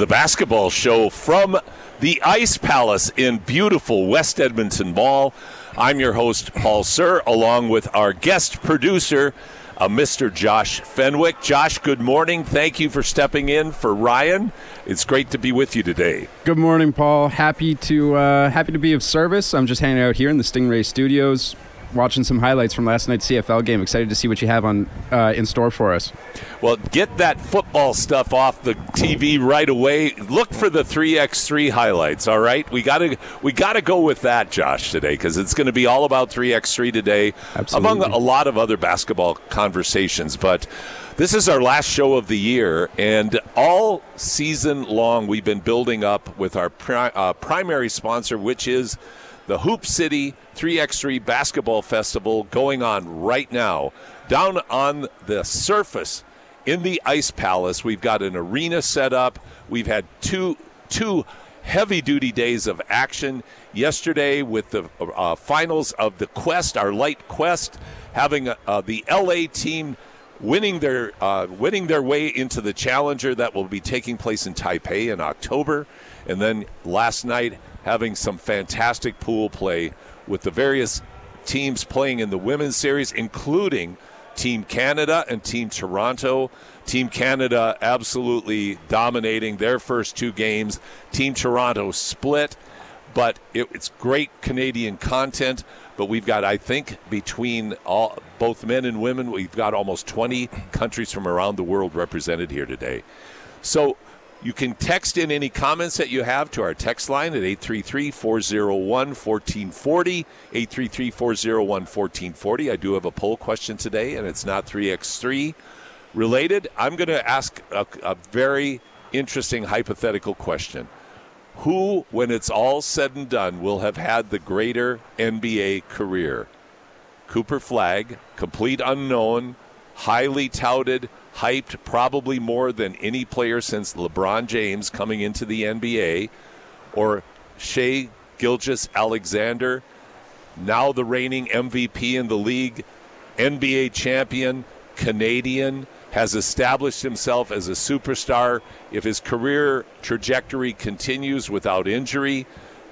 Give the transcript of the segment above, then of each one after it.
The basketball show from the Ice Palace in beautiful West Edmonton Mall. I'm your host, Paul Sir, along with our guest producer, Mr. Josh Fenwick. Josh, good morning. Thank you for stepping in for Ryan. It's great to be with you today. Good morning, Paul. Happy to be of service. I'm just hanging out here in the Stingray Studios, watching some highlights from last night's CFL game. Excited to see what you have on in store for us. Well, get that football stuff off the TV right away. Look for the 3x3 highlights, all right? We gotta go with that, Josh, today, because it's going to be all about 3x3 today. Absolutely. Among a lot of other basketball conversations. But this is our last show of the year, and all season long we've been building up with our primary sponsor, which is the Hoop City 3x3 Basketball Festival, going on right now down on the surface in the Ice Palace. We've got an arena set up. We've had two heavy-duty days of action. Yesterday with the finals of the Quest, our light Quest, having the LA team winning their way into the Challenger that will be taking place in Taipei in October. And then last night, having some fantastic pool play with the various teams playing in the women's series, including Team Canada and Team Toronto. Team Canada absolutely dominating their first two games. Team Toronto split, but it's great Canadian content. But we've got, I think, between both men and women, we've got almost 20 countries from around the world represented here today. So you can text in any comments that you have to our text line at 833-401-1440, 833-401-1440. I do have a poll question today, and it's not 3x3 related. I'm going to ask a very interesting hypothetical question. Who, when it's all said and done, will have had the greater NBA career? Cooper Flagg, complete unknown, highly touted, hyped probably more than any player since LeBron James coming into the NBA, or Shai Gilgeous-Alexander, now the reigning MVP in the league, NBA champion, Canadian, has established himself as a superstar. If his career trajectory continues without injury,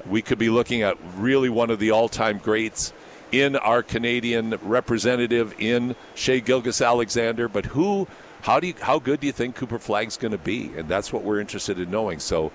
we could be looking at really one of the all-time greats in our Canadian representative in Shai Gilgeous-Alexander. But how good do you think Cooper Flagg's going to be? And that's what we're interested in knowing. So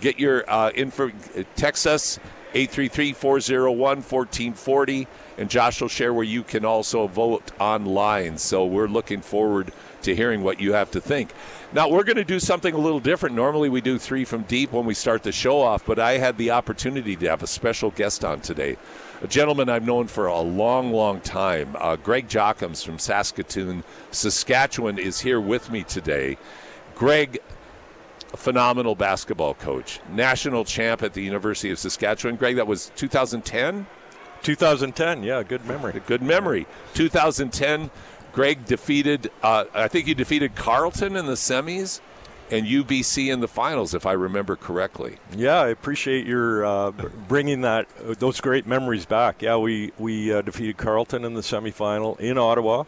get your info, text us, 833-401-1440, and Josh will share where you can also vote online. So we're looking forward to hearing what you have to think. Now, we're going to do something a little different. Normally we do Three from Deep when we start the show off, but I had the opportunity to have a special guest on today, a gentleman I've known for a long, long time. Greg Jockims from Saskatoon, Saskatchewan, is here with me today. Greg, a phenomenal basketball coach, national champ at the University of Saskatchewan. Greg, that was 2010? 2010, yeah, good memory. Good memory. 2010, Greg defeated, I think you defeated Carleton in the semis and UBC in the finals, if I remember correctly. Yeah, I appreciate your bringing those great memories back. Yeah, we defeated Carleton in the semifinal in Ottawa,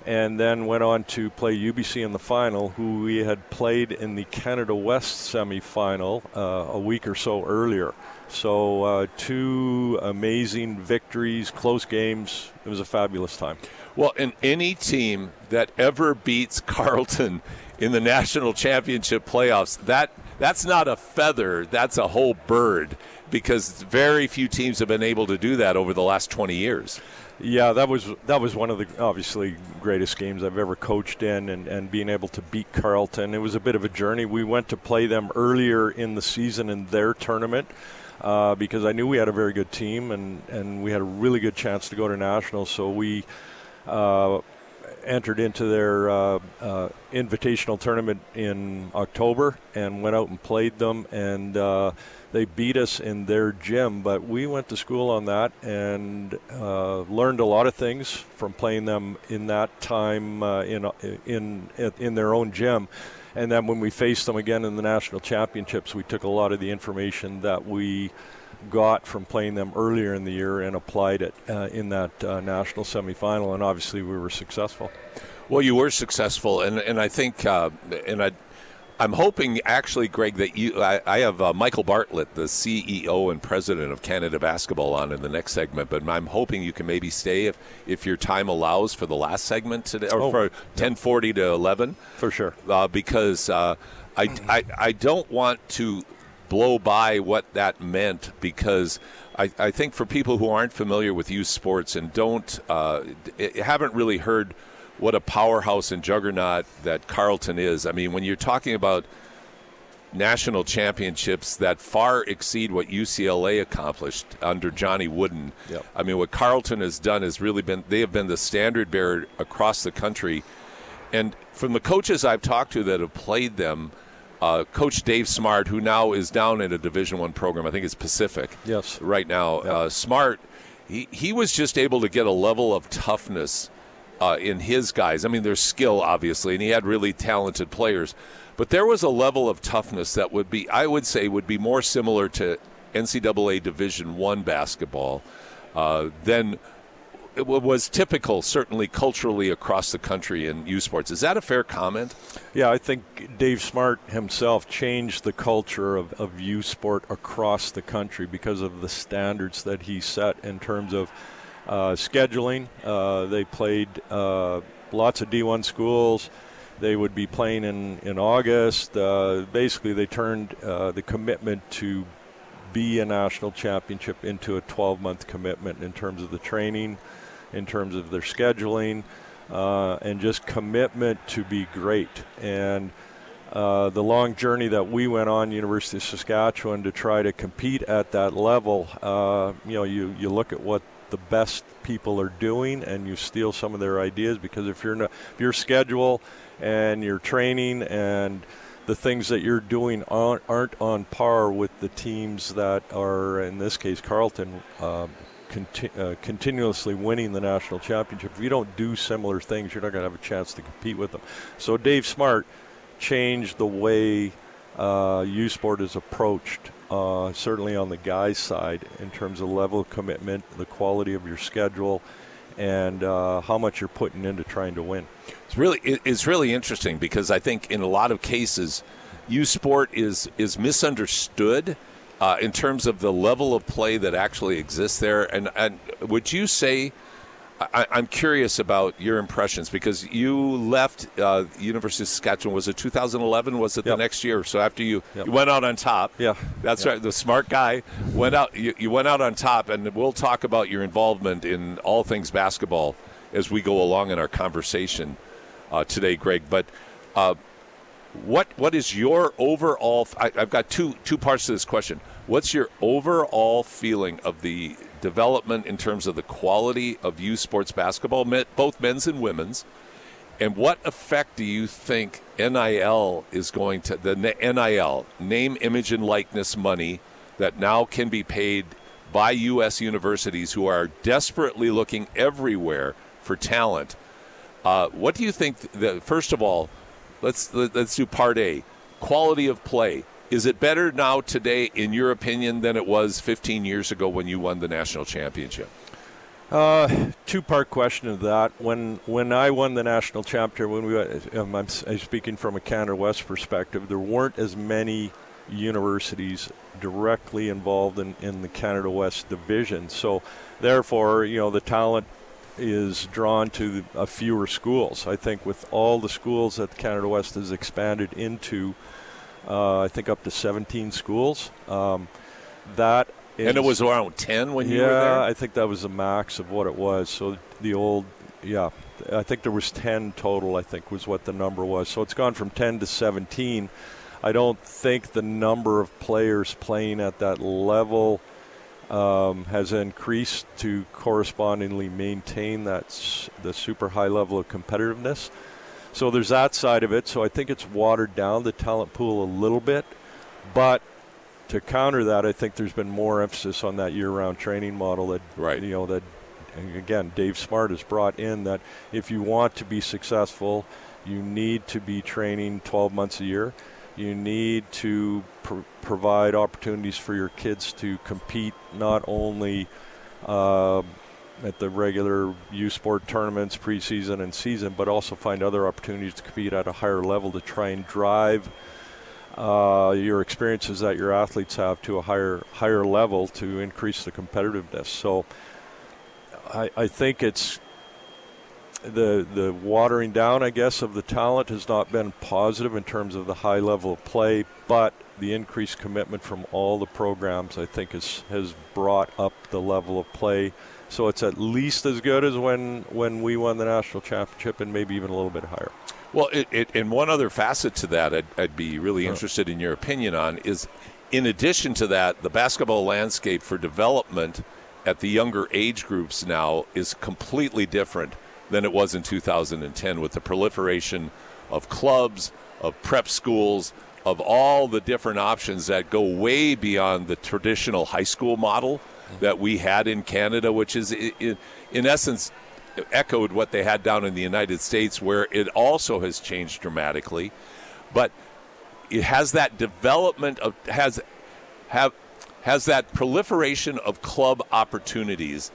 and then went on to play UBC in the final, who we had played in the Canada West semifinal a week or so earlier. So two amazing victories, close games. It was a fabulous time. Well, and any team that ever beats Carleton in the national championship playoffs, that's not a feather, that's a whole bird, because very few teams have been able to do that over the last 20 years. Yeah, that was one of the obviously greatest games I've ever coached in, and being able to beat Carleton. It was a bit of a journey. We went to play them earlier in the season in their tournament because I knew we had a very good team, and we had a really good chance to go to nationals. So we entered into their invitational tournament in October and went out and played them, and they beat us in their gym. But we went to school on that and learned a lot of things from playing them in that time in their own gym. And then when we faced them again in the national championships, we took a lot of the information that we got from playing them earlier in the year and applied it in that national semifinal, and obviously we were successful. Well, you were successful, and I think I'm hoping, actually, Greg, that I have Michael Bartlett, the CEO and president of Canada Basketball, on in the next segment. But I'm hoping you can maybe stay if your time allows for the last segment today, or for 10:40 to 11. For sure. Because I don't want to blow by what that meant, because I think for people who aren't familiar with youth sports and haven't really heard what a powerhouse and juggernaut that Carleton is. I mean, when you're talking about national championships that far exceed what UCLA accomplished under Johnny Wooden, yep. I mean, what Carleton has done has really they have been the standard bearer across the country. And from the coaches I've talked to that have played them, Coach Dave Smart, who now is down in a Division I program, I think it's Pacific, yes, right now. Yep. Smart, he was just able to get a level of toughness in his guys. I mean, there's skill, obviously, and he had really talented players. But there was a level of toughness that would be more similar to NCAA Division I basketball than it was typical, certainly culturally, across the country in youth sports. Is that a fair comment? Yeah, I think Dave Smart himself changed the culture of youth sport across the country because of the standards that he set in terms of scheduling. They played lots of D1 schools. They would be playing in August. Basically, they turned the commitment to be a national championship into a 12-month commitment in terms of the training, in terms of their scheduling, and just commitment to be great. And the long journey that we went on, University of Saskatchewan, to try to compete at that level, you look at what the best people are doing and you steal some of their ideas, because if your schedule and your training and the things that you're doing aren't on par with the teams that are, in this case, Carleton, continuously winning the national championship. If you don't do similar things, you're not going to have a chance to compete with them. So Dave Smart changed the way youth sport is approached, certainly on the guys' side, in terms of level of commitment, the quality of your schedule, and how much you're putting into trying to win. It's really interesting, because I think in a lot of cases, youth sport is misunderstood in terms of the level of play that actually exists there. And would you say, I'm curious about your impressions, because you left University of Saskatchewan, was it 2011? Was it the next year? So after you went out on top. Yeah. That's right. The smart guy went out. You went out on top, and we'll talk about your involvement in all things basketball as we go along in our conversation today, Greg. But what is your overall? I've got two parts to this question. What's your overall feeling of the development in terms of the quality of youth sports basketball, both men's and women's, and what effect do you think NIL is going to, the NIL, name, image, and likeness money that now can be paid by U.S. universities who are desperately looking everywhere for talent? What do you think, first of all, let's do part A, quality of play. Is it better now today, in your opinion, than it was 15 years ago when you won the national championship? Two-part question of that. When I won the national championship, I'm speaking from a Canada West perspective, there weren't as many universities directly involved in the Canada West division. So, therefore, the talent is drawn to fewer schools. I think with all the schools that Canada West has expanded into, I think up to 17 schools. That is, and it was around 10 when you were there? Yeah, I think that was the max of what it was. So I think there was 10 total, I think was what the number was. So it's gone from 10 to 17. I don't think the number of players playing at that level has increased to correspondingly maintain the super high level of competitiveness. So there's that side of it. So I think it's watered down the talent pool a little bit. But to counter that, I think there's been more emphasis on that year-round training model that, that, again, Dave Smart has brought in, that if you want to be successful, you need to be training 12 months a year. You need to provide opportunities for your kids to compete not only at the regular youth sport tournaments, preseason and season, but also find other opportunities to compete at a higher level to try and drive your experiences that your athletes have to a higher level to increase the competitiveness. So I think it's the watering down, I guess, of the talent has not been positive in terms of the high level of play, but the increased commitment from all the programs, I think, has brought up the level of play. So it's at least as good as when we won the national championship, and maybe even a little bit higher. Well, and one other facet to that I'd be really interested in your opinion on is, in addition to that, the basketball landscape for development at the younger age groups now is completely different than it was in 2010, with the proliferation of clubs, of prep schools, of all the different options that go way beyond the traditional high school model that we had in Canada, which is in essence echoed what they had down in the United States, where it also has changed dramatically. But it has that development of has that proliferation of club opportunities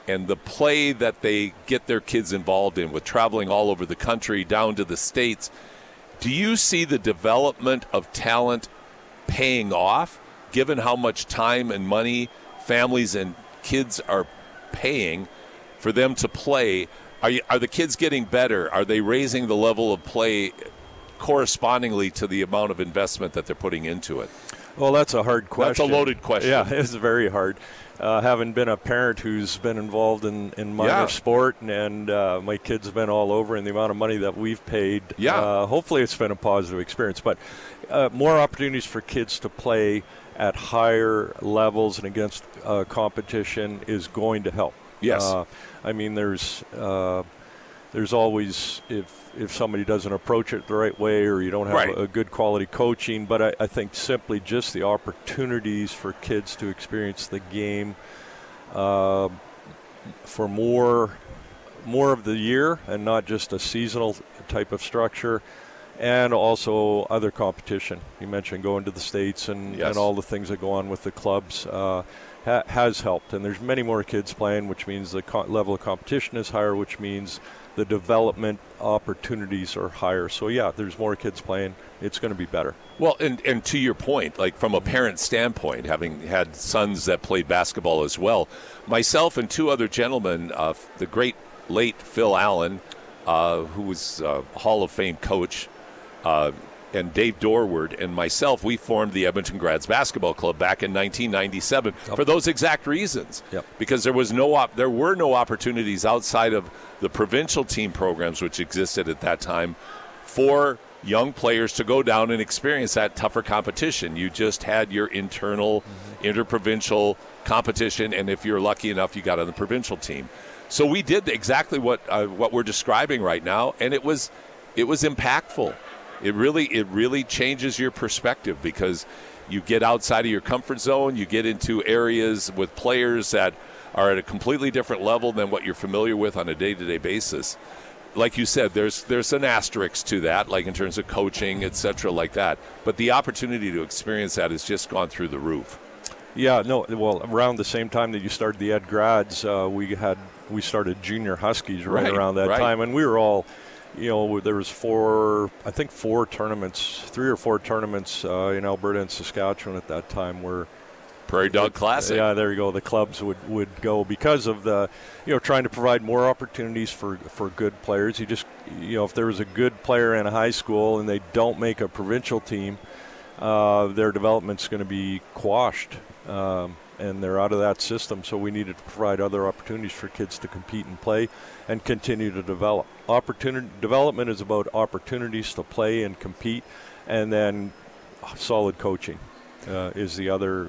and the play that they get their kids involved in, with traveling all over the country down to the States. Do you see the development of talent paying off, given how much time and money families and kids are paying for them to play? Are the kids getting better? Are they raising the level of play correspondingly to the amount of investment that they're putting into it? Well, that's a hard question. That's a loaded question. Yeah, it's very hard. Having been a parent who's been involved in minor sport, and my kids have been all over, and the amount of money that we've paid, hopefully it's been a positive experience. But more opportunities for kids to play at higher levels and against competition is going to help. Yes. I mean, there's always, if somebody doesn't approach it the right way, or you don't have a good quality coaching, but I think simply just the opportunities for kids to experience the game for more of the year and not just a seasonal type of structure, and also other competition. You mentioned going to the States and all the things that go on with the clubs has helped. And there's many more kids playing, which means the level of competition is higher, which means the development opportunities are higher. So, there's more kids playing. It's going to be better. Well, and to your point, like from a parent standpoint, having had sons that played basketball as well, myself and two other gentlemen, the great late Phil Allen, who was a Hall of Fame coach, and Dave Dorward and myself, we formed the Edmonton Grads Basketball Club back in 1997 for those exact reasons. Because there were no opportunities outside of the provincial team programs which existed at that time for young players to go down and experience that tougher competition. You just had your internal interprovincial competition, and if you're lucky enough, you got on the provincial team. So we did exactly what we're describing right now, and it was impactful. It really changes your perspective, because you get outside of your comfort zone. You get into areas with players that are at a completely different level than what you're familiar with on a day-to-day basis. Like you said, there's an asterisk to that, like in terms of coaching, et cetera, like that. But the opportunity to experience that has just gone through the roof. Around the same time that you started the Ed Grads, we started Junior Huskies right around that time, and we were all, there was 3 or 4 tournaments in Alberta and Saskatchewan at that time where Prairie Dog Classic. Yeah, there you go. The clubs would go because of the, trying to provide more opportunities for good players. You just, if there was a good player in a high school and they don't make a provincial team, their development's going to be quashed. And they're out of that system, so we needed to provide other opportunities for kids to compete and play and continue to develop. Development is about opportunities to play and compete, and then solid coaching is the other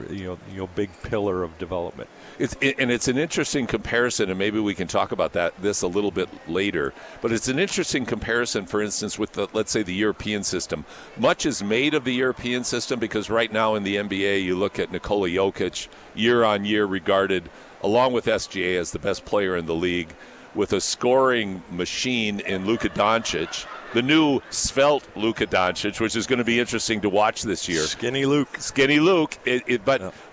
big pillar of development. It's an interesting comparison, and maybe we can talk about this a little bit later. But it's an interesting comparison, for instance, with let's say the European system. Much is made of the European system, because right now in the NBA, you look at Nikola Jokic, year on year regarded, along with SGA, as the best player in the league, with a scoring machine in Luka Doncic, the new svelte Luka Doncic, which is going to be interesting to watch this year. Skinny Luke.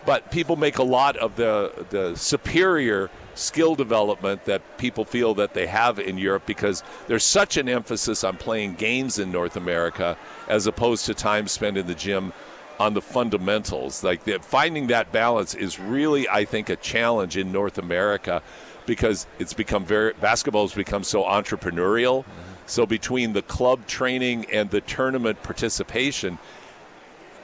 But people make a lot of the superior skill development that people feel that they have in Europe, because there's such an emphasis on playing games in North America as opposed to time spent in the gym on the fundamentals. Like finding that balance is really, I think, a challenge in North America, because basketball has become so entrepreneurial. So between the club training and the tournament participation,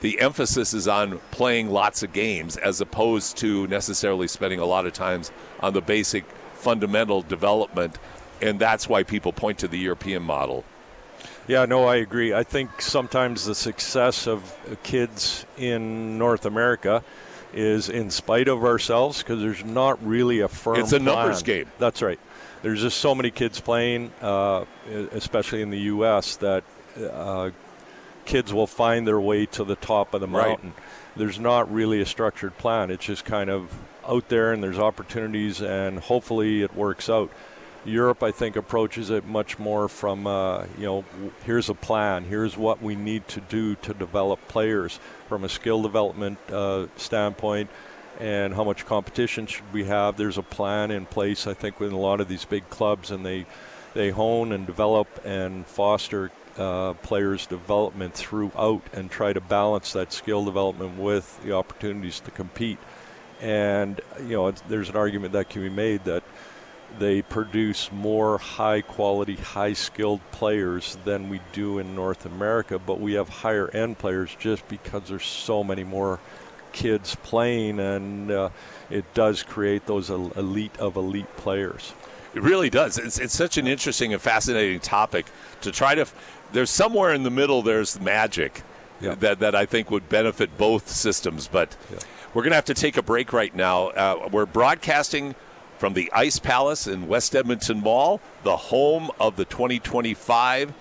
the emphasis is on playing lots of games as opposed to necessarily spending a lot of times on the basic fundamental development, and that's why people point to the European model. Yeah, no, I agree. I think sometimes the success of kids in North America is in spite of ourselves, because there's not really a firm It's a plan. numbers game. That's right. There's just so many kids playing, especially in the U.S., that kids will find their way to the top of the mountain. Right. There's not really a structured plan. It's just kind of out there, and there's opportunities, and hopefully it works out. Europe, I think, approaches it much more from, here's a plan. Here's what we need to do to develop players from a skill development standpoint, and how much competition should we have. There's a plan in place, I think, with a lot of these big clubs, and they hone and develop and foster players' development throughout and try to balance that skill development with the opportunities to compete. And, there's an argument that can be made that they produce more high-quality, high-skilled players than we do in North America, but we have higher-end players just because there's so many more kids playing, and it does create those elite players. It really does. It's such an interesting and fascinating topic to try to there's somewhere in the middle, there's magic that I think would benefit both systems. But we're going to have to take a break right now. We're broadcasting from the Ice Palace in West Edmonton Mall, the home of the 2025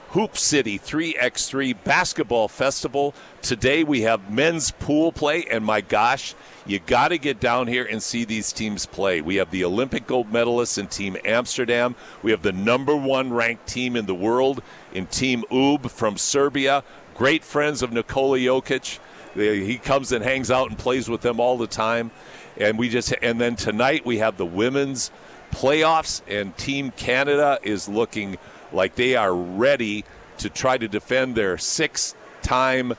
Hoop City 3x3 Basketball Festival. Today we have men's pool play, and my gosh, you got to get down here and see these teams play. We have the Olympic gold medalists in Team Amsterdam. We have the #1 ranked team in the world in Team UB from Serbia. Great friends of Nikola Jokic. He comes and hangs out and plays with them all the time. And then tonight we have the women's playoffs, and Team Canada is looking like they are ready to try to defend their 6-time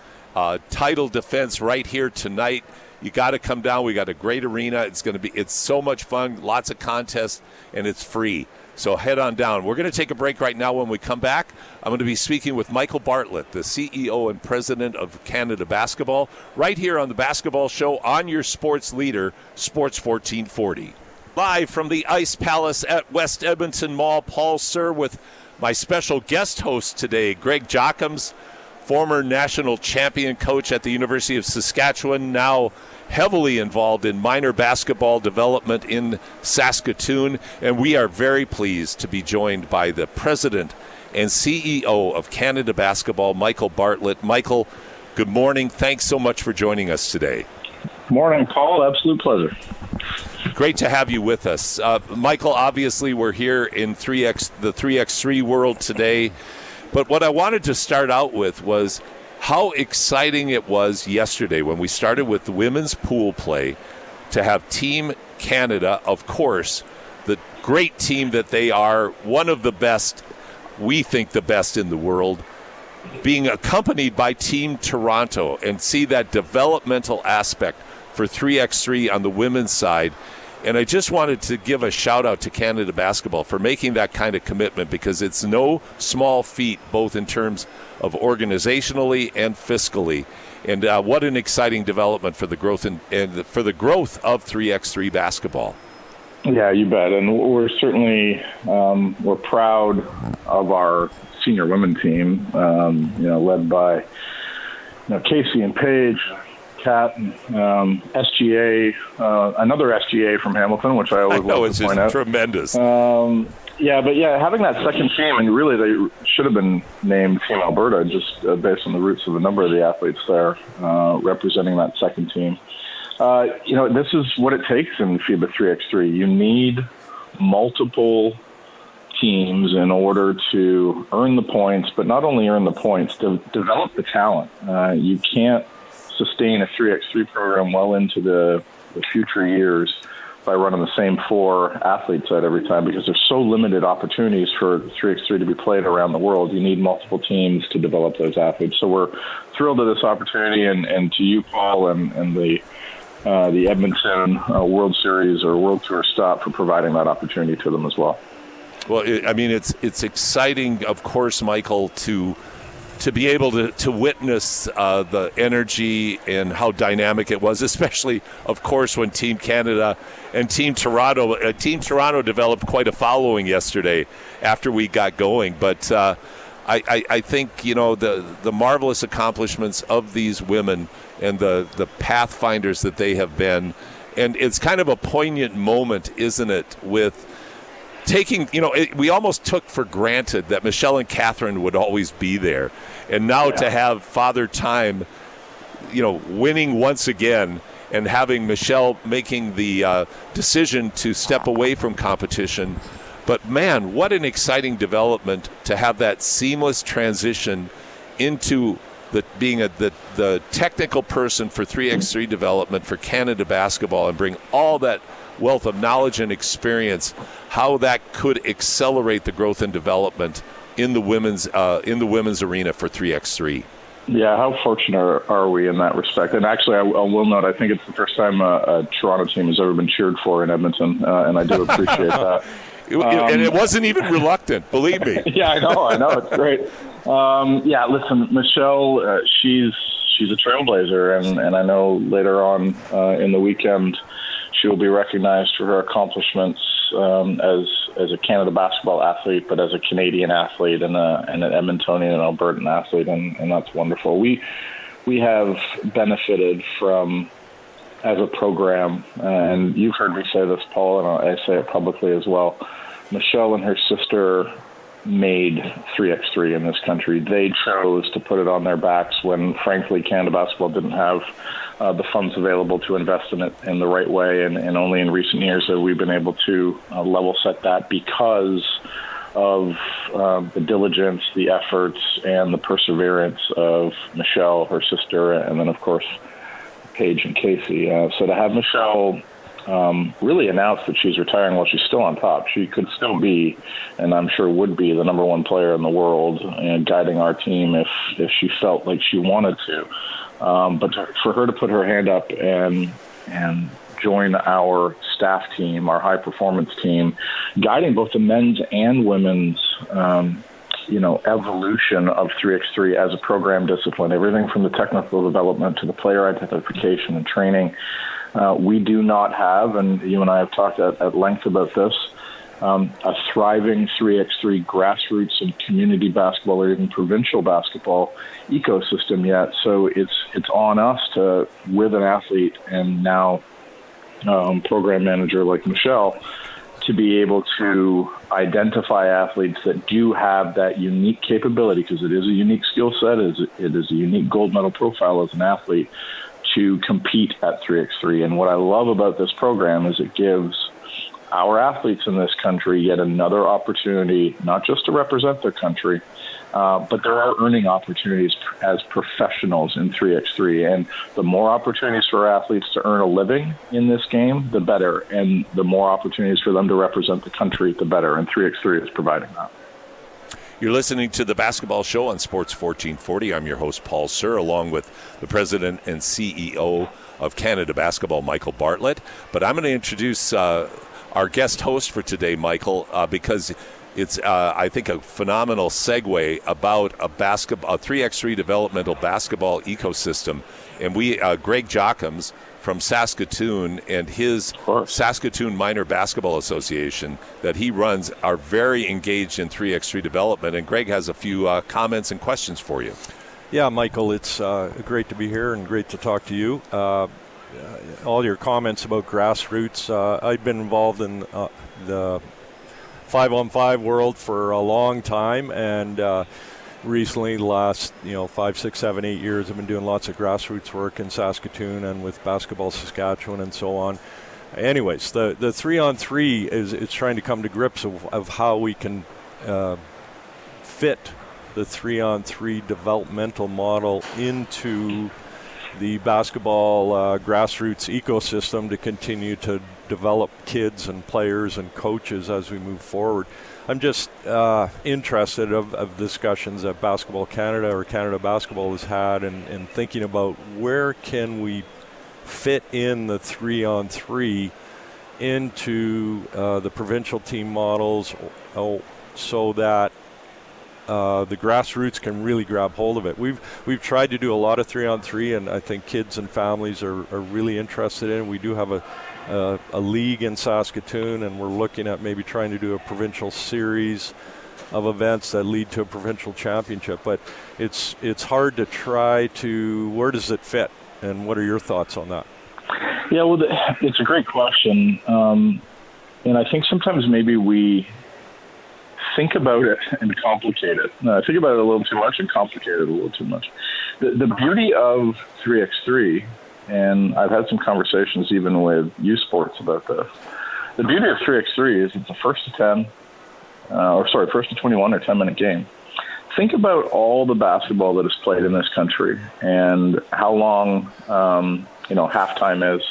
title defense right here tonight. You got to come down. We got a great arena. It's so much fun, lots of contests, and it's free. So head on down. We're going to take a break right now. When we come back, I'm going to be speaking with Michael Bartlett, the CEO and president of Canada Basketball, right here on the Basketball Show on your sports leader, Sports 1440. Live from the Ice Palace at West Edmonton Mall, Paul Sir with my special guest host today, Greg Jockims, former national champion coach at the University of Saskatchewan, now heavily involved in minor basketball development in Saskatoon. And we are very pleased to be joined by the president and CEO of Canada Basketball, Michael Bartlett. Michael, good morning. Thanks so much for joining us today. Morning, Paul. Absolute pleasure. Great to have you with us. Michael, obviously we're here in the 3x3 world today, but what I wanted to start out with was how exciting it was yesterday when we started with the women's pool play to have Team Canada, of course, the great team that they are, one of the best, we think the best in the world, being accompanied by Team Toronto, and see that developmental aspect for 3x3 on the women's side. And I just wanted to give a shout out to Canada Basketball for making that kind of commitment, because it's no small feat, both in terms of organizationally and fiscally. And what an exciting development for the growth and for the growth of 3x3 basketball. Yeah, you bet. And we're certainly we're proud of our senior women team, led by Casey and Paige, Kat, SGA, another SGA from Hamilton, which I always love to point out. Tremendous. Having that second team, and really they should have been named Team Alberta, just based on the roots of a number of the athletes there representing that second team. This is what it takes in FIBA 3x3. You need multiple teams in order to earn the points, but not only earn the points, to develop the talent. You can't sustain a 3x3 program well into the future years by running the same 4 athletes out every time because there's so limited opportunities for 3x3 to be played around the world. You need multiple teams to develop those athletes. So we're thrilled to this opportunity, and to you, Paul, and the Edmonton World Series or World Tour stop for providing that opportunity to them as well. Well, it's exciting, of course, Michael, to be able to witness the energy and how dynamic it was, especially, of course, when Team Canada and Team Toronto developed quite a following yesterday after we got going. But I think, the marvelous accomplishments of these women and the pathfinders that they have been, and it's kind of a poignant moment, isn't it, with taking, we almost took for granted that Michelle and Catherine would always be there. And now to have Father Time, winning once again and having Michelle making the decision to step away from competition. But, man, what an exciting development to have that seamless transition into being the technical person for 3x3 development for Canada basketball and bring all that wealth of knowledge and experience, how that could accelerate the growth and development in the women's arena for 3x3. Yeah, how fortunate are we in that respect? And actually, I will note, I think it's the first time a Toronto team has ever been cheered for in Edmonton, and I do appreciate that. And it wasn't even reluctant, believe me. Yeah, I know, it's great. Listen, Michelle, she's a trailblazer, and I know later on in the weekend she will be recognized for her accomplishments as a Canada basketball athlete, but as a Canadian athlete and an Edmontonian and Albertan athlete, and that's wonderful. We have benefited from, as a program, and you've heard me say this, Paul, and I say it publicly as well, Michelle and her sister made 3x3 in this country. They chose to put it on their backs when, frankly, Canada basketball didn't have the funds available to invest in it in the right way, and only in recent years have we been able to level set that because of the diligence, the efforts, and the perseverance of Michelle, her sister, and then, of course, Paige and Casey. So to have Michelle really announce that she's retiring while she's still on top, she could still be, and I'm sure would be, the number 1 player in the world and guiding our team if she felt like she wanted to. But for her to put her hand up and join our staff team, our high-performance team, guiding both the men's and women's evolution of 3x3 as a program discipline, everything from the technical development to the player identification and training. We do not have, and you and I have talked at length about this, a thriving 3x3 grassroots and community basketball or even provincial basketball ecosystem yet. So it's on us to, with an athlete and now program manager like Michelle, to be able to identify athletes that do have that unique capability, because it is a unique skill set, it is a unique gold medal profile as an athlete, to compete at 3x3. And what I love about this program is it gives our athletes in this country yet another opportunity, not just to represent their country, but there are earning opportunities as professionals in 3x3. And the more opportunities for athletes to earn a living in this game, the better. And the more opportunities for them to represent the country, the better. And 3x3 is providing that. You're listening to the Basketball Show on Sports 1440. I'm your host, Paul Sir, along with the president and CEO of Canada Basketball, Michael Bartlett. But I'm going to introduce our guest host for today, Michael, because it's, I think, a phenomenal segue about a 3x3 developmental basketball ecosystem. And Greg Jockims from Saskatoon and his Saskatoon Minor Basketball Association that he runs are very engaged in 3x3 development. And Greg has a few comments and questions for you. Yeah, Michael, it's great to be here and great to talk to you. All your comments about grassroots, I've been involved in the 5-on-5 world for a long time, and recently, the last 5, 6, 7, 8 years, I've been doing lots of grassroots work in Saskatoon and with Basketball Saskatchewan and so on. Anyways, the 3-on-3 is trying to come to grips of how we can fit the 3-on-3 developmental model into the basketball grassroots ecosystem to continue to develop kids and players and coaches as we move forward. I'm just interested of discussions that Basketball Canada or Canada Basketball has had and thinking about where can we fit in the 3-on-3 into the provincial team models so that the grassroots can really grab hold of it. We've tried to do a lot of 3-on-3, and I think kids and families are really interested in it. We do have a league in Saskatoon, and we're looking at maybe trying to do a provincial series of events that lead to a provincial championship. But it's hard to try to, where does it fit, and what are your thoughts on that? Yeah, well, it's a great question, and I think sometimes maybe we think about it and complicate it. Think about it a little too much and complicate it a little too much. The beauty of 3x3, and I've had some conversations even with U Sports about this, the beauty of 3x3 is it's a first to 21 or 10-minute game. Think about all the basketball that is played in this country and how long halftime is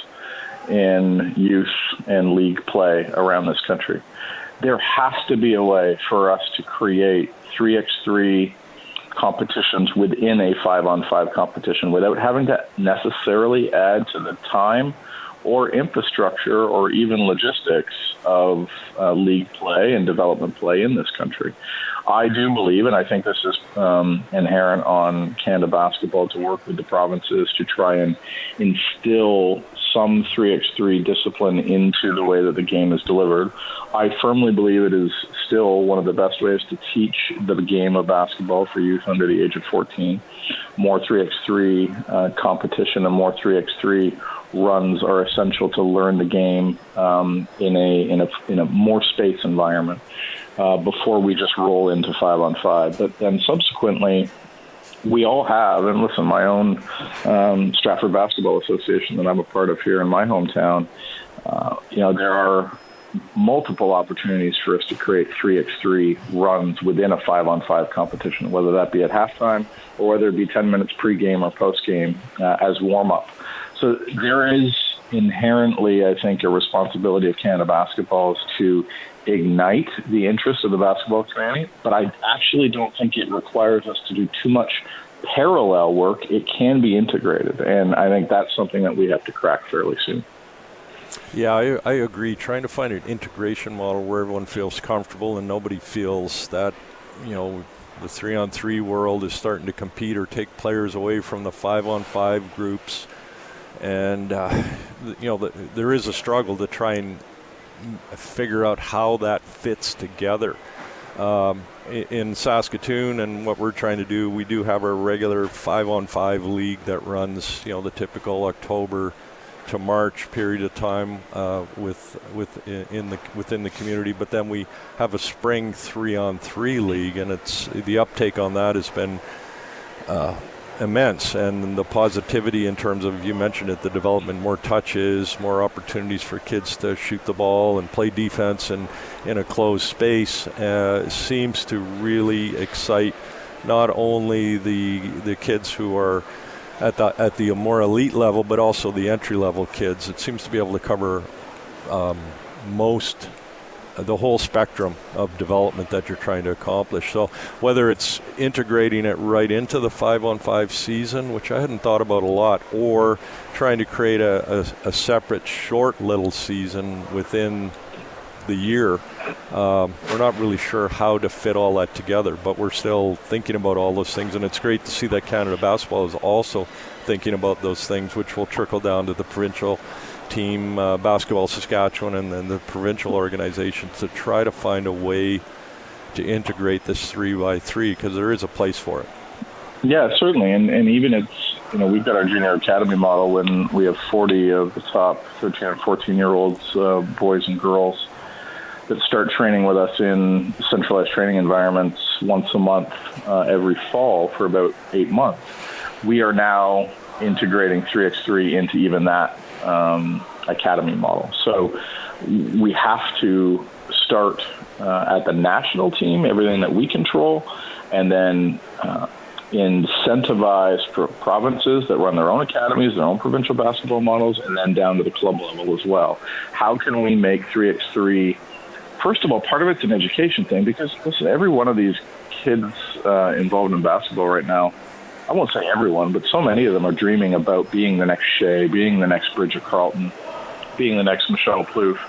in youth and league play around this country. There has to be a way for us to create 3x3 competitions within a 5-on-5 competition without having to necessarily add to the time or infrastructure or even logistics of league play and development play in this country. I do believe, and I think this is inherent on Canada Basketball, to work with the provinces to try and instill some 3x3 discipline into the way that the game is delivered. I firmly believe it is still one of the best ways to teach the game of basketball for youth under the age of 14. More 3x3 competition and more 3x3 runs are essential to learn the game in a more space environment before we just roll into 5-on-5. But then subsequently, we all have, and listen, my own Stratford Basketball Association that I'm a part of here in my hometown, there are multiple opportunities for us to create 3x3 runs within a 5-on-5 competition, whether that be at halftime or whether it be 10 minutes pregame or postgame as warm-up. So there is inherently, I think, a responsibility of Canada Basketball to ignite the interest of the basketball community, but I actually don't think it requires us to do too much parallel work. It can be integrated, and I think that's something that we have to crack fairly soon. Yeah, I agree. Trying to find an integration model where everyone feels comfortable and nobody feels that, the 3-on-3 world is starting to compete or take players away from the 5-on-5 groups. And, there is a struggle to try and figure out how that fits together. In Saskatoon and what we're trying to do, we do have our regular 5-on-5 league that runs, the typical October to March period of time within the community. But then we have a spring 3-on-3 league, and the uptake on that has been immense, and the positivity in terms of, you mentioned it, the development, more touches, more opportunities for kids to shoot the ball and play defense and in a closed space seems to really excite not only the kids who are at the more elite level, but also the entry level kids. It seems to be able to cover the whole spectrum of development that you're trying to accomplish. So whether it's integrating it right into the 5-on-5 season, which I hadn't thought about a lot, or trying to create a separate short little season within the year, we're not really sure how to fit all that together, but we're still thinking about all those things, and it's great to see that Canada Basketball is also thinking about those things, which will trickle down to the provincial team, Basketball Saskatchewan, and then the provincial organizations to try to find a way to integrate this 3x3, because there is a place for it. Yeah, certainly, and even it's, we've got our junior academy model when we have 40 of the top 13 and 14-year-olds, boys and girls, that start training with us in centralized training environments once a month every fall for about 8 months. We are now integrating 3x3 into even that academy model. So we have to start at the national team, everything that we control, and then incentivize provinces that run their own academies, their own provincial basketball models, and then down to the club level as well. How can we make 3x3, first of all, part of it's an education thing, because, listen, every one of these kids involved in basketball right now, I won't say everyone, but so many of them are dreaming about being the next Shea, being the next Bridget Carlton, being the next Michelle Plouffe.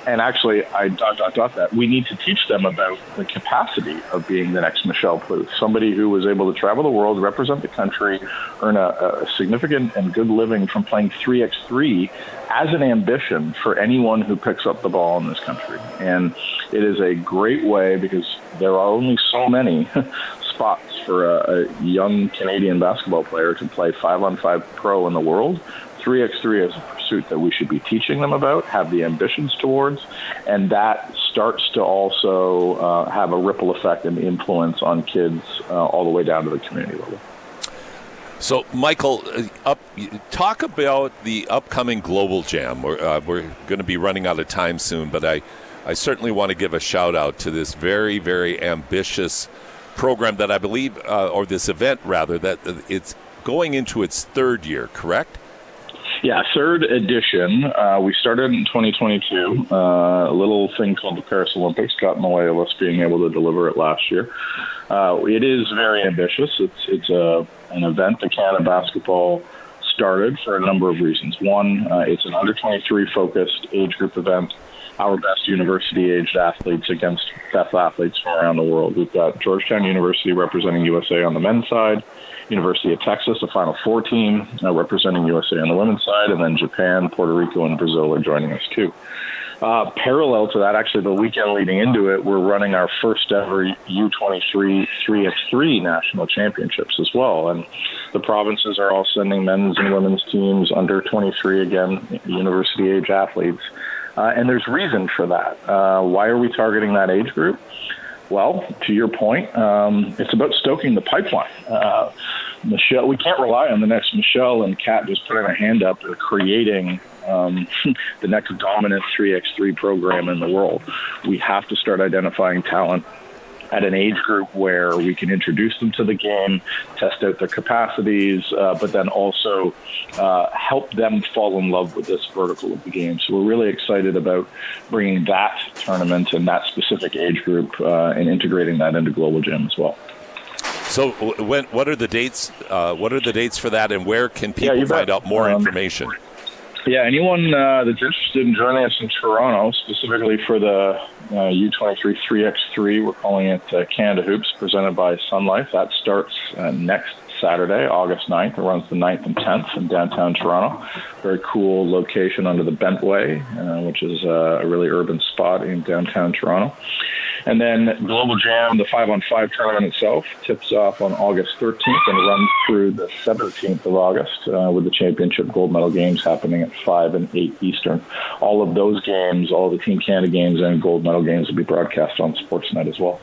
And actually, that we need to teach them about the capacity of being the next Michelle Plouffe, somebody who was able to travel the world, represent the country, earn a significant and good living from playing 3x3 as an ambition for anyone who picks up the ball in this country. And it is a great way, because there are only so many spots for a young Canadian basketball player to play 5-on-5 pro in the world. 3x3 is a pursuit that we should be teaching them about, have the ambitions towards, and that starts to also have a ripple effect and influence on kids all the way down to the community level. So, Michael, talk about the upcoming Global Jam. We're going to be running out of time soon, but I certainly want to give a shout-out to this very, very ambitious program that I believe, or this event rather, that it's going into its third year, correct? Yeah, third edition. We started in 2022. A little thing called the Paris Olympics got in the way of us being able to deliver it last year. It is very ambitious. It's an event that Canada Basketball started for a number of reasons. One, it's an under-23 focused age group event. Our best university-aged athletes against best athletes from around the world. We've got Georgetown University representing USA on the men's side, University of Texas, a Final Four team representing USA on the women's side, and then Japan, Puerto Rico, and Brazil are joining us too. Parallel to that, actually the weekend leading into it, we're running our first ever U23 3x3 national championships as well. And the provinces are all sending men's and women's teams under 23, again, university-age athletes. And there's reason for that. Why are we targeting that age group? Well, to your point, it's about stoking the pipeline. Michelle, we can't rely on the next Michelle and Kat just putting a hand up or creating the next dominant 3x3 program in the world. We have to start identifying talent at an age group where we can introduce them to the game, test out their capacities, but then also help them fall in love with this vertical of the game. So we're really excited about bringing that tournament and that specific age group and integrating that into Global Jam as well. So what are the dates? What are the dates for that, and where can people find out more information? Yeah, anyone that's interested in joining us in Toronto, specifically for the U23 3x3, we're calling it Canada Hoops, presented by Sun Life. That starts next Saturday, August 9th. It runs the 9th and 10th in downtown Toronto. Very cool location under the Bentway, which is a really urban spot in downtown Toronto. And then Global Jam, the 5-on-5 tournament itself, tips off on August 13th and runs through the 17th of August with the championship gold medal games happening at 5 and 8 Eastern. All of those games, all of the Team Canada games and gold medal games will be broadcast on Sportsnet as well.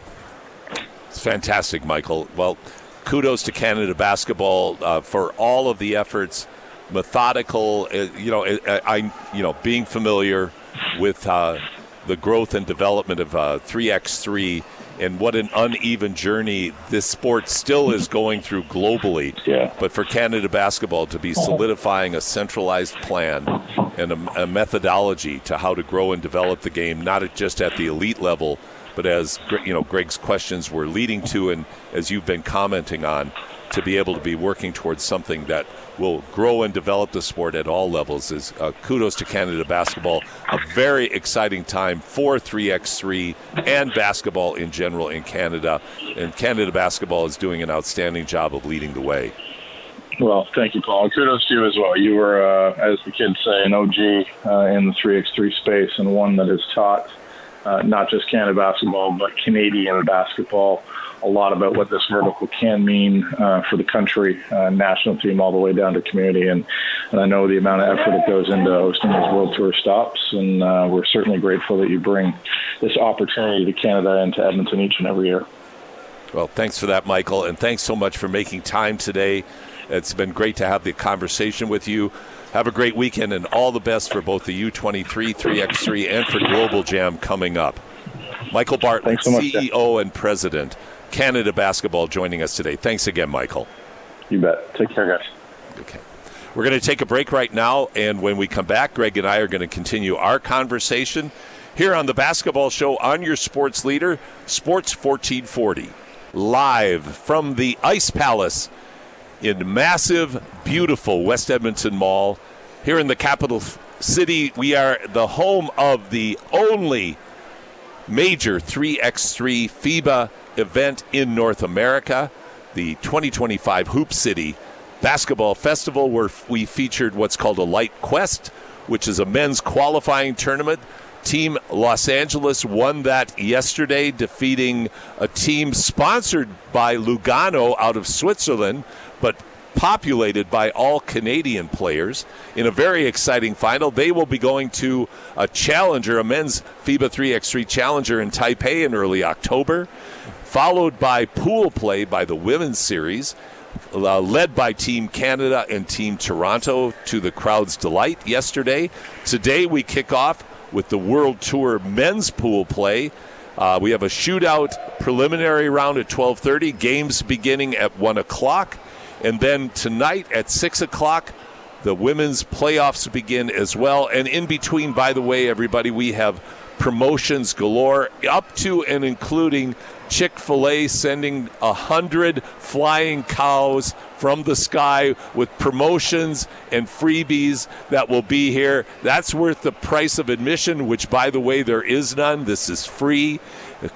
It's fantastic, Michael. Well, kudos to Canada Basketball for all of the efforts, methodical, being familiar with the growth and development of 3x3 and what an uneven journey this sport still is going through globally. Yeah. But for Canada Basketball to be solidifying a centralized plan and a methodology to how to grow and develop the game, not just at the elite level, but as Greg's questions were leading to, and as you've been commenting on, to be able to be working towards something that will grow and develop the sport at all levels is kudos to Canada Basketball. A very exciting time for 3x3 and basketball in general in Canada. And Canada Basketball is doing an outstanding job of leading the way. Well, thank you, Paul. Kudos to you as well. You were, as the kids say, an OG in the 3x3 space, and one that has taught not just Canada Basketball, but Canadian basketball a lot about what this vertical can mean for the country, national team, all the way down to community. And I know the amount of effort that goes into hosting these World Tour stops, and we're certainly grateful that you bring this opportunity to Canada and to Edmonton each and every year. Well, thanks for that, Michael, and thanks so much for making time today. It's been great to have the conversation with you. Have a great weekend, and all the best for both the U23, 3x3, and for Global Jam coming up. Michael Bartlett, so much, CEO and President, Canada basketball, joining us today. Thanks again, Michael. You bet. Take care, guys. Okay. We're going to take a break right now, and when we come back, Greg and I are going to continue our conversation here on the Basketball Show on your sports leader, Sports 1440, live from the Ice Palace in massive, beautiful West Edmonton Mall. Here in the capital city, we are the home of the only major 3x3 FIBA event in North America, the 2025 Hoop City Basketball Festival, where we featured what's called a Light Quest, which is a men's qualifying tournament. Team Los Angeles won that yesterday, defeating a team sponsored by Lugano out of Switzerland, but populated by all Canadian players in a very exciting final. They will be going to a challenger, a men's FIBA 3x3 challenger in Taipei in early October, followed by pool play by the women's series, led by Team Canada and Team Toronto, to the crowd's delight yesterday. Today we kick off with the World Tour men's pool play. We have a shootout preliminary round at 12:30, games beginning at 1 o'clock. And then tonight at 6 o'clock, the women's playoffs begin as well. And in between, by the way, everybody, we have promotions galore, up to and including Chick-fil-A sending 100 flying cows from the sky with promotions and freebies that will be here. That's worth the price of admission, which, by the way, there is none. This is free.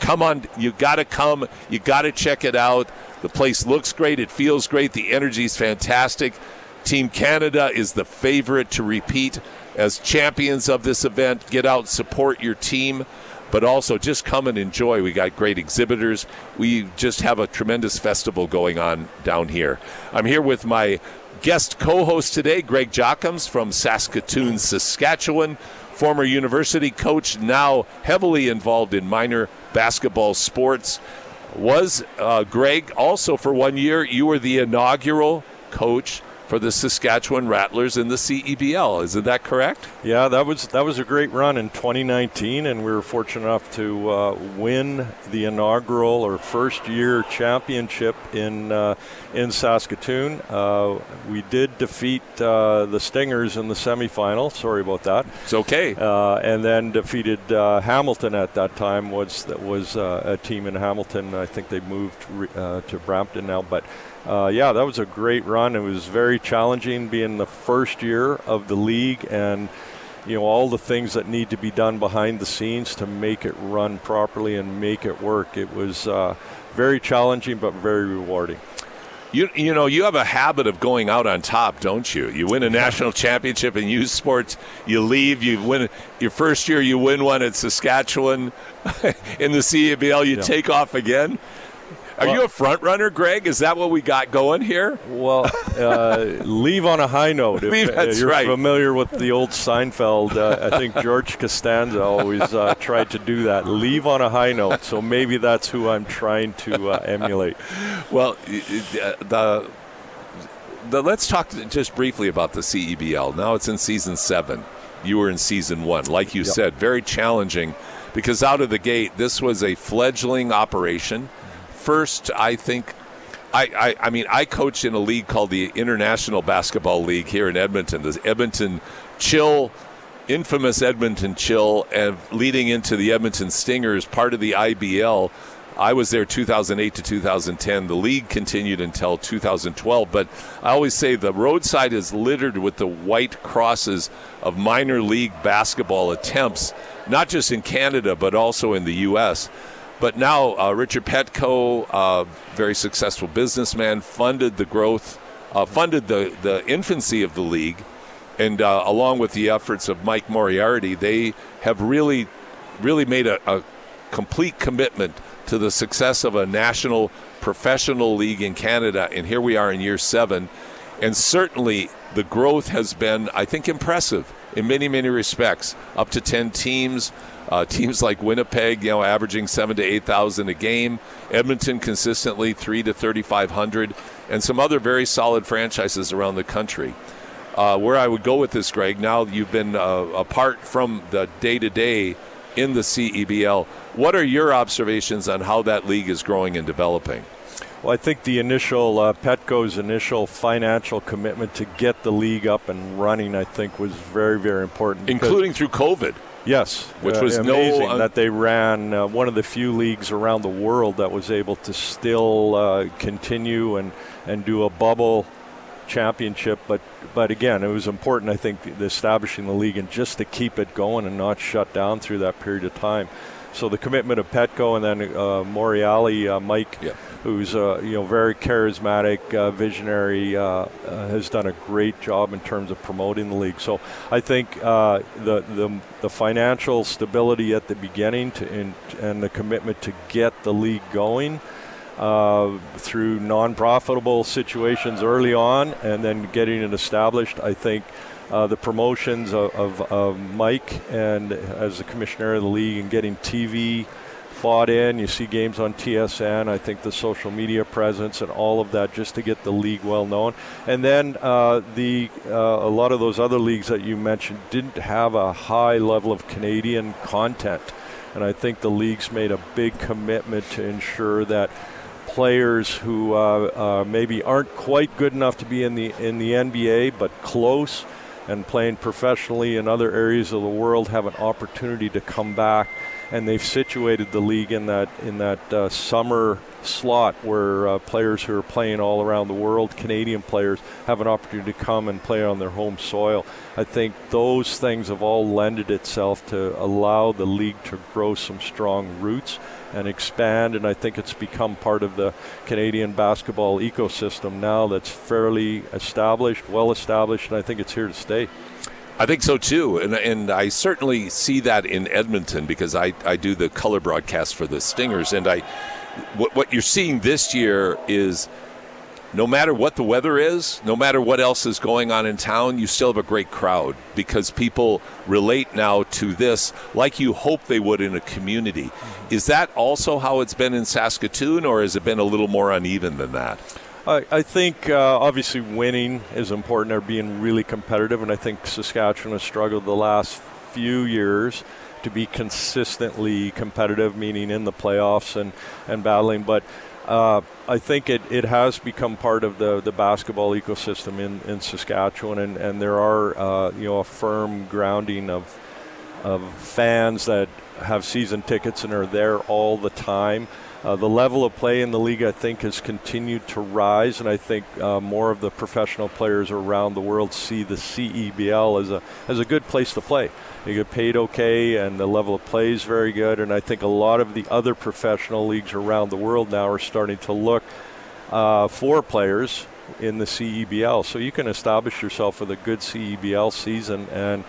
Come on, you got to come. You got to check it out. The place looks great. It feels great. The energy is fantastic. Team Canada is the favorite to repeat as champions of this event. Get out, support your team, but also just come and enjoy. We got great exhibitors. We just have a tremendous festival going on down here. I'm here with my guest co-host today, Greg Jockims from Saskatoon, Saskatchewan, former university coach, now heavily involved in minor basketball sports. Was Greg also for 1 year, you were the inaugural coach for the Saskatchewan Rattlers in the CEBL. Isn't that correct? Yeah, that was a great run in 2019, and we were fortunate enough to win the inaugural or first-year championship in Saskatoon. We did defeat the Stingers in the semifinal. Sorry about that. It's okay. And then defeated Hamilton at that time. That was a team in Hamilton. I think they moved to Brampton now, but. Yeah, that was a great run. It was very challenging being the first year of the league, and all the things that need to be done behind the scenes to make it run properly and make it work. It was very challenging but very rewarding. You have a habit of going out on top, don't you? You win a national championship in youth sports, you leave, you win your first year, you win one at Saskatchewan in the CEBL, you take off again. Are you a front runner, Greg? Is that what we got going here? Well, leave on a high note. If you're familiar with the old Seinfeld, I think George Costanza always tried to do that. Leave on a high note. So maybe that's who I'm trying to emulate. Well, let's talk just briefly about the CEBL. Now it's in season 7. You were in season 1. Like you said, very challenging because out of the gate, this was a fledgling operation. First, I think, I coached in a league called the International Basketball League here in Edmonton, the Edmonton Chill, infamous Edmonton Chill, and leading into the Edmonton Stingers, part of the IBL. I was there 2008 to 2010. The league continued until 2012, but I always say the roadside is littered with the white crosses of minor league basketball attempts, not just in Canada, but also in the U.S., But now Richard Petco, very successful businessman, funded the growth, funded the infancy of the league, and along with the efforts of Mike Moriarty, they have really made a complete commitment to the success of a national professional league in Canada, and here we are in year 7, and certainly the growth has been, I think, impressive in many, many respects, up to 10 teams. Teams like Winnipeg, averaging 7,000 to 8,000 a game. Edmonton consistently 3,000 to 3,500, and some other very solid franchises around the country. Where I would go with this, Greg, now you've been apart from the day-to-day in the CEBL. What are your observations on how that league is growing and developing? Well, I think the initial Petco's initial financial commitment to get the league up and running, I think, was very, very important. Including through COVID. Yes, which was amazing that they ran one of the few leagues around the world that was able to still continue and do a bubble championship. But again, it was important, I think, establishing the league and just to keep it going and not shut down through that period of time. So the commitment of Petco and then Moriali, Mike, who's very charismatic, visionary, has done a great job in terms of promoting the league. So I think the financial stability at the beginning and the commitment to get the league going through non-profitable situations early on and then getting it established, I think the promotions of Mike and as the commissioner of the league and getting TV bought in, you see games on TSN, I think the social media presence and all of that just to get the league well known. And then a lot of those other leagues that you mentioned didn't have a high level of Canadian content. And I think the league's made a big commitment to ensure that players who maybe aren't quite good enough to be in the NBA but close and playing professionally in other areas of the world have an opportunity to come back. And they've situated the league in that summer slot where players who are playing all around the world, Canadian players, have an opportunity to come and play on their home soil. I think those things have all lended itself to allow the league to grow some strong roots and expand, and I think it's become part of the Canadian basketball ecosystem now that's fairly established, well established, and I think it's here to stay. I think so too, and I certainly see that in Edmonton because I do the color broadcast for the Stingers, and what you're seeing this year is no matter what the weather is, no matter what else is going on in town, you still have a great crowd because people relate now to this like you hope they would in a community. Mm-hmm. Is that also how it's been in Saskatoon, or has it been a little more uneven than that? I think obviously winning is important, or being really competitive, and I think Saskatchewan has struggled the last few years to be consistently competitive, meaning in the playoffs and battling. But I think it has become part of the basketball ecosystem in Saskatchewan, and there are a firm grounding of fans that have season tickets and are there all the time. The level of play in the league, I think, has continued to rise, and I think more of the professional players around the world see the CEBL as a good place to play. You get paid okay, and the level of play is very good, and I think a lot of the other professional leagues around the world now are starting to look for players in the CEBL. So you can establish yourself with a good CEBL season and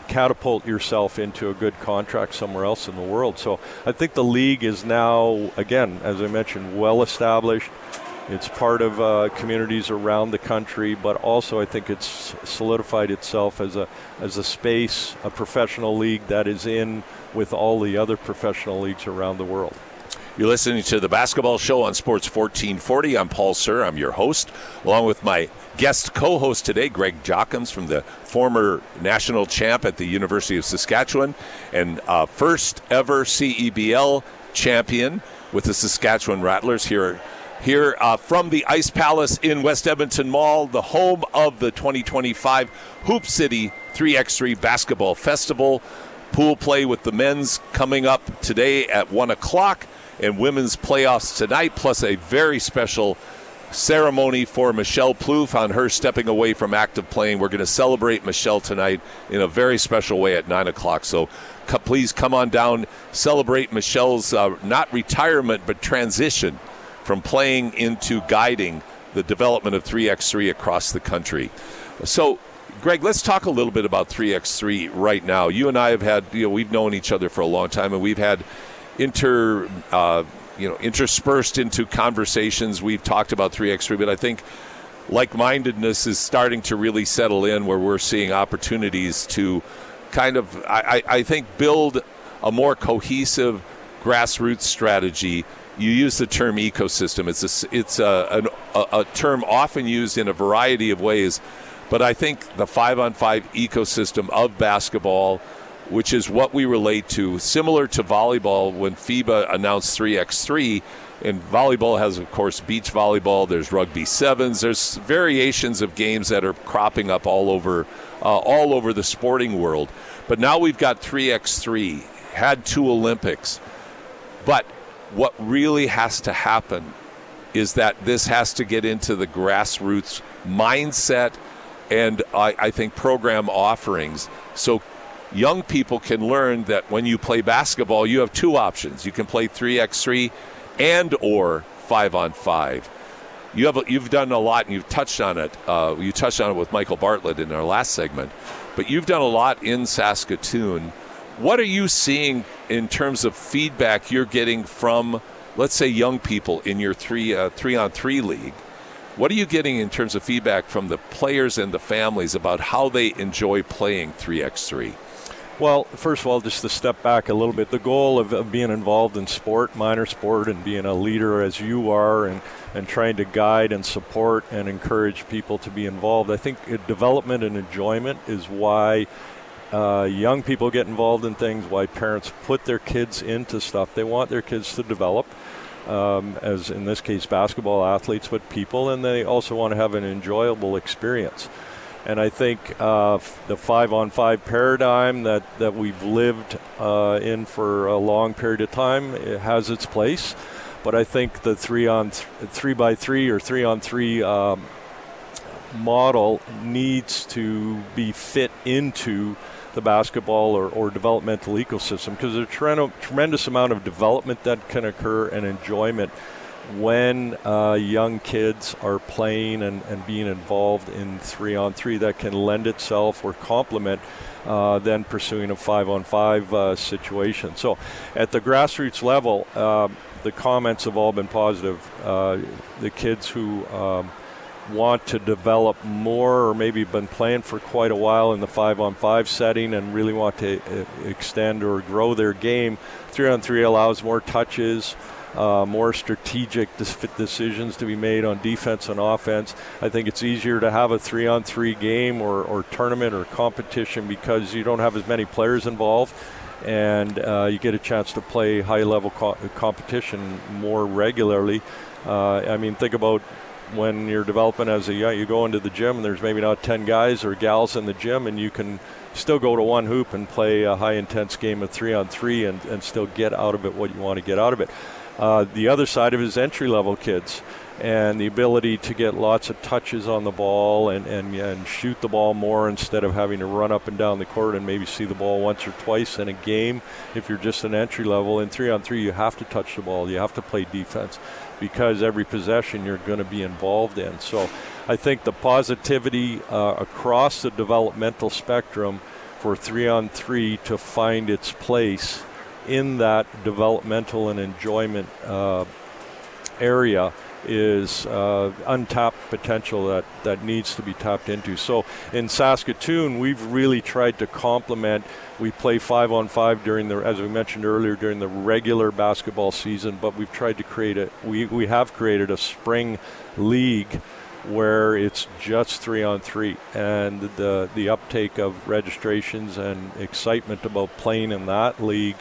catapult yourself into a good contract somewhere else in the world. So I think the league is now, again, as I mentioned, well established. It's part of communities around the country, but also I think it's solidified itself as a space, a professional league that is in with all the other professional leagues around the world. You're listening to the Basketball Show on Sports 1440. I'm Paul Sir. I'm your host, along with my guest co-host today, Greg Jockims, from the former national champ at the University of Saskatchewan and first ever CEBL champion with the Saskatchewan Rattlers here from the Ice Palace in West Edmonton Mall, the home of the 2025 Hoop City 3x3 Basketball Festival. Pool play with the men's coming up today at 1 o'clock. And women's playoffs tonight, plus a very special ceremony for Michelle Plouffe on her stepping away from active playing. We're going to celebrate Michelle tonight in a very special way at 9 o'clock. So please come on down, celebrate Michelle's not retirement, but transition from playing into guiding the development of 3x3 across the country. So, Greg, let's talk a little bit about 3x3 right now. You and I have had, we've known each other for a long time, and we've had interspersed into conversations. We've talked about 3x3, but I think like-mindedness is starting to really settle in where we're seeing opportunities to kind of, I think, build a more cohesive grassroots strategy. You use the term ecosystem. It's a term often used in a variety of ways, but I think the 5-on-5 ecosystem of basketball which is what we relate to, similar to volleyball when FIBA announced 3x3. And volleyball has, of course, beach volleyball. There's rugby sevens. There's variations of games that are cropping up all over the sporting world. But now we've got 3x3, had 2 Olympics. But what really has to happen is that this has to get into the grassroots mindset and I think program offerings. So young people can learn that when you play basketball, you have 2 options. You can play 3x3 and or 5-on-5. You've done a lot, and you've touched on it. You touched on it with Michael Bartlett in our last segment. But you've done a lot in Saskatoon. What are you seeing in terms of feedback you're getting from, let's say, young people in your 3-on-3 league? What are you getting in terms of feedback from the players and the families about how they enjoy playing 3x3? Well, first of all, just to step back a little bit, the goal of being involved in sport, minor sport, and being a leader as you are and trying to guide and support and encourage people to be involved, I think development and enjoyment is why young people get involved in things, why parents put their kids into stuff. They want their kids to develop, as in this case basketball athletes, but people, and they also want to have an enjoyable experience. And I think the 5-on-5 paradigm that we've lived in for a long period of time, it has its place. But I think the 3x3 or 3-on-3 model needs to be fit into the basketball or developmental ecosystem, because there's a tremendous amount of development that can occur and enjoyment when young kids are playing and being involved in 3-on-3 that can lend itself or complement then pursuing a 5-on-5 situation. So at the grassroots level, the comments have all been positive. The kids who want to develop more or maybe been playing for quite a while in the 5-on-5 setting and really want to extend or grow their game, 3-on-3 allows more touches, more strategic decisions to be made on defense and offense. I think it's easier to have a 3-on-3 game or tournament or competition because you don't have as many players involved, and you get a chance to play high-level competition more regularly. I mean, think about when you're developing as a young, you go into the gym and there's maybe not 10 guys or gals in the gym, and you can still go to one hoop and play a high-intense game of 3-on-3 and still get out of it what you want to get out of it. The other side of it is entry-level kids and the ability to get lots of touches on the ball and shoot the ball more instead of having to run up and down the court and maybe see the ball once or twice in a game. If you're just an entry-level, in 3-on-3 you have to touch the ball, you have to play defense, because every possession you're going to be involved in. So I think the positivity across the developmental spectrum for 3-on-3 to find its place in that developmental and enjoyment area is untapped potential that needs to be tapped into. So in Saskatoon, we've really tried to complement. We play 5-on-5 during the, as we mentioned earlier, during the regular basketball season, but we've tried to we have created a spring league where it's just 3-on-3, and the uptake of registrations and excitement about playing in that league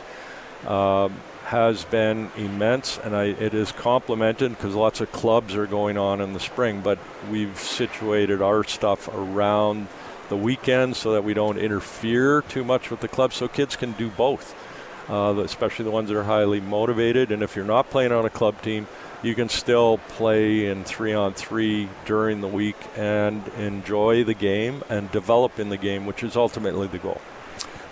has been immense, and it is complemented because lots of clubs are going on in the spring, but we've situated our stuff around the weekend so that we don't interfere too much with the clubs, so kids can do both, especially the ones that are highly motivated. And if you're not playing on a club team, you can still play in 3-on-3 during the week and enjoy the game and develop in the game, which is ultimately the goal.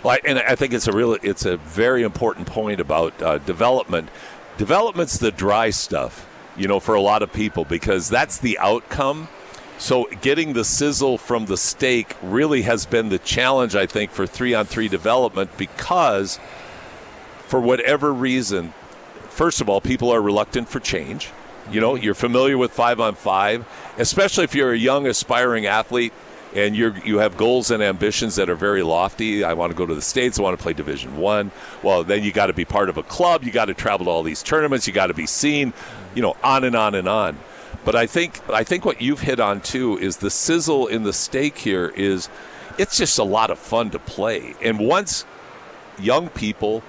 Well, and I think it's a very important point about development. Development's the dry stuff, for a lot of people, because that's the outcome. So getting the sizzle from the steak really has been the challenge, I think, for 3-on-3 development, because for whatever reason, first of all, people are reluctant for change. You're familiar with 5-on-5, especially if you're a young aspiring athlete and you have goals and ambitions that are very lofty. I want to go to the States. I want to play Division I. Well, then you got to be part of a club. You got to travel to all these tournaments. You got to be seen, on and on and on. But I think what you've hit on, too, is the sizzle in the steak here is it's just a lot of fun to play. And once young people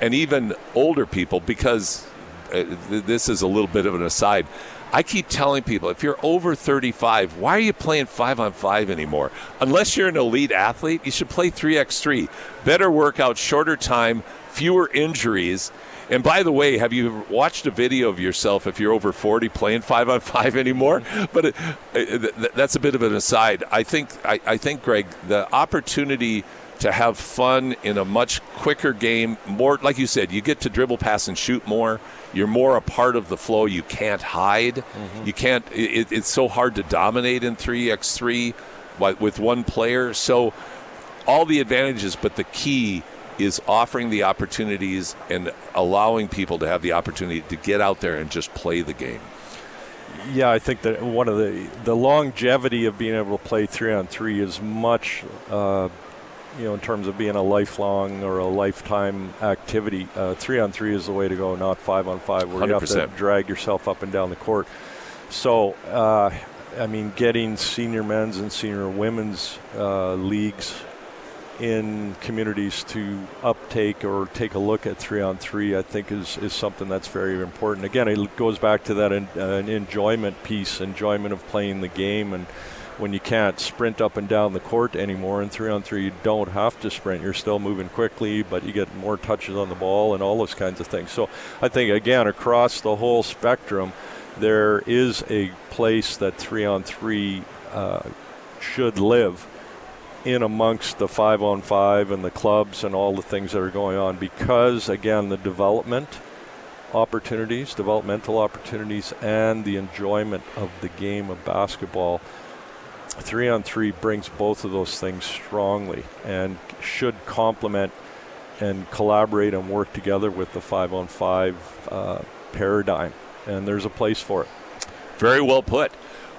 and even older people, because this is a little bit of an aside. I keep telling people, if you're over 35, why are you playing 5-on-5 anymore? Unless you're an elite athlete, you should play 3x3. Better workout, shorter time, fewer injuries. And by the way, have you watched a video of yourself if you're over 40 playing 5-on-5 anymore? But that's a bit of an aside. I think, Greg, the opportunity to have fun in a much quicker game, more like you said, you get to dribble, pass, and shoot more. You're more a part of the flow. You can't hide. Mm-hmm. You can't. It's so hard to dominate in 3x3 with one player. So all the advantages, but the key is offering the opportunities and allowing people to have the opportunity to get out there and just play the game. Yeah, I think that one of the longevity of being able to play 3-on-3 is much, in terms of being a lifelong or a lifetime activity. 3-on-3 is the way to go, not 5-on-5, where 100%. You have to drag yourself up and down the court. So, getting senior men's and senior women's leagues in communities to uptake or take a look at 3-on-3, I think is something that's very important. Again, it goes back to that enjoyment piece, enjoyment of playing the game. And when you can't sprint up and down the court anymore in 3-on-3, you don't have to sprint. You're still moving quickly, but you get more touches on the ball and all those kinds of things. So I think, again, across the whole spectrum, there is a place that 3-on-3 should live in amongst the 5-on-5 and the clubs and all the things that are going on, because, again, the developmental opportunities, and the enjoyment of the game of basketball, 3-on-3 brings both of those things strongly and should complement and collaborate and work together with the 5-on-5 paradigm, and there's a place for it. Very well put.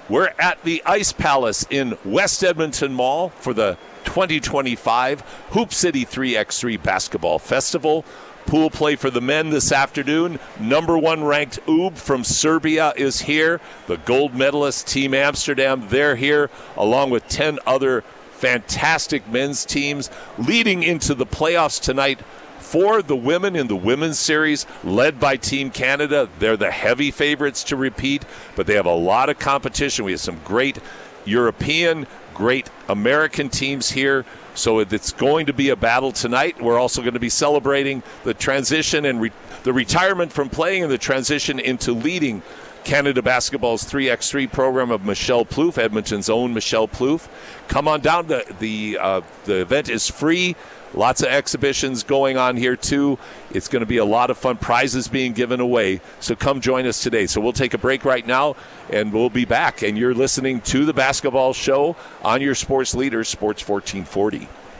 We're at the Ice Palace in West Edmonton Mall for the 2025 Hoop City 3x3 Basketball Festival. Pool play for the men this afternoon. Number 1 ranked UB from Serbia is here. The gold medalist Team Amsterdam, they're here, along with 10 other fantastic men's teams, leading into the playoffs tonight for the women in the women's series, led by Team Canada. They're the heavy favorites to repeat, but they have a lot of competition. We have some great European, great American teams here. So it's going to be a battle tonight. We're also going to be celebrating the transition and the retirement from playing and the transition into leading Canada Basketball's 3x3 program of Michelle Plouffe, Edmonton's own Michelle Plouffe. Come on down. The event is free. Lots of exhibitions going on here, too. It's going to be a lot of fun. Prizes being given away. So come join us today. So we'll take a break right now, and we'll be back. And you're listening to The Basketball Show on your sports leader, Sports 1440.